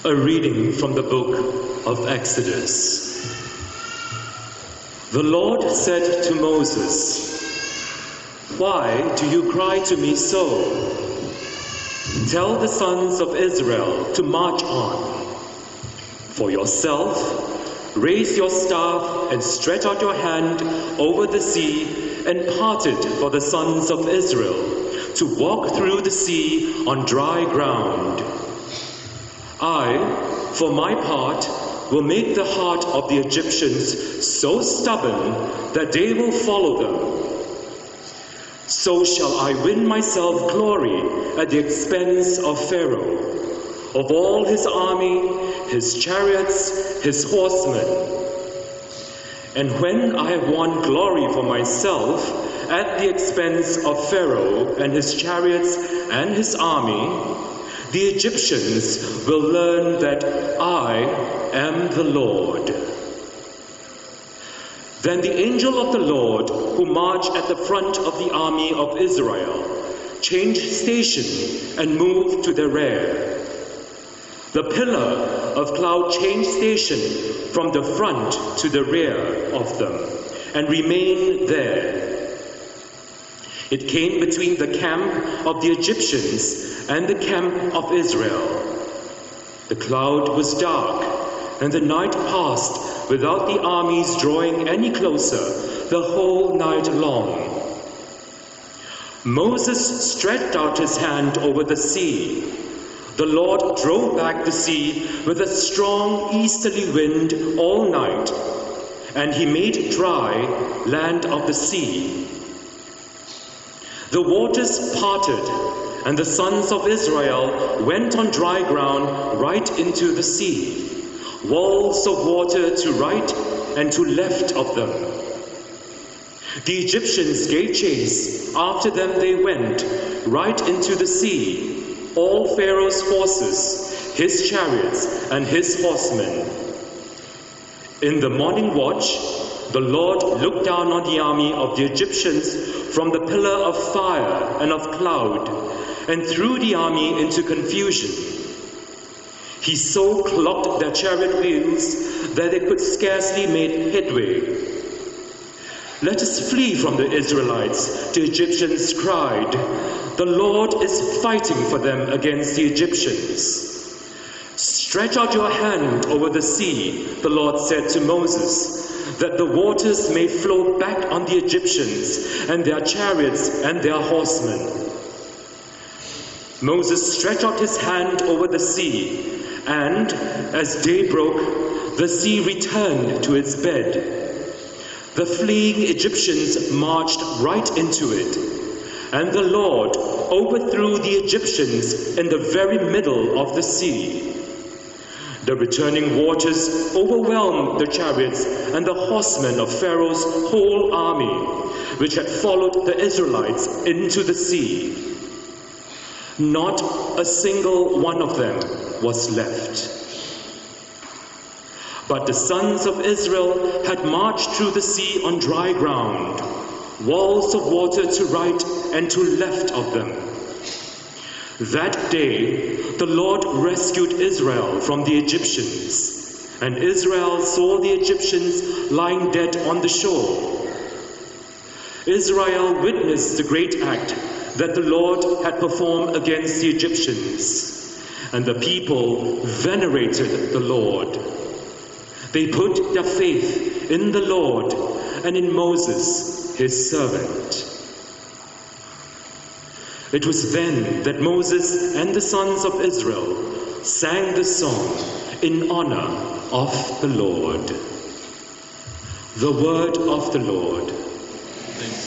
A reading from the book of Exodus. The Lord said to Moses, "Why do you cry to me so? Tell the sons of Israel to march on. For yourself, raise your staff and stretch out your hand over the sea and part it for the sons of Israel to walk through the sea on dry ground. I, for my part, will make the heart of the Egyptians so stubborn that they will follow them. So shall I win myself glory at the expense of Pharaoh, of all his army, his chariots, his horsemen. And when I have won glory for myself at the expense of Pharaoh and his chariots and his army, the Egyptians will learn that I am the Lord." Then the angel of the Lord, who marched at the front of the army of Israel, changed station and moved to the rear. The pillar of cloud changed station from the front to the rear of them and remained there. It came between the camp of the Egyptians and the camp of Israel. The cloud was dark, and the night passed without the armies drawing any closer the whole night long. Moses stretched out his hand over the sea. The Lord drove back the sea with a strong easterly wind all night, and he made dry land of the sea. The waters parted, and the sons of Israel went on dry ground right into the sea, walls of water to right and to left of them. The Egyptians gave chase, after them they went, right into the sea, all Pharaoh's horses, his chariots, and his horsemen. In the morning watch, the Lord looked down on the army of the Egyptians from the pillar of fire and of cloud, and threw the army into confusion. He so clogged their chariot wheels that they could scarcely make headway. "Let us flee from the Israelites," the Egyptians cried. "The Lord is fighting for them against the Egyptians." "Stretch out your hand over the sea," the Lord said to Moses, "that the waters may flow back on the Egyptians and their chariots and their horsemen." Moses stretched out his hand over the sea, and as day broke, the sea returned to its bed. The fleeing Egyptians marched right into it, and the Lord overthrew the Egyptians in the very middle of the sea. The returning waters overwhelmed the chariots and the horsemen of Pharaoh's whole army, which had followed the Israelites into the sea. Not a single one of them was left. But the sons of Israel had marched through the sea on dry ground, walls of water to right and to left of them. That day, the Lord rescued Israel from the Egyptians, and Israel saw the Egyptians lying dead on the shore. Israel witnessed the great act that the Lord had performed against the Egyptians, and the people venerated the Lord. They put their faith in the Lord and in Moses, his servant. It was then that Moses and the sons of Israel sang the song in honor of the Lord. The word of the Lord.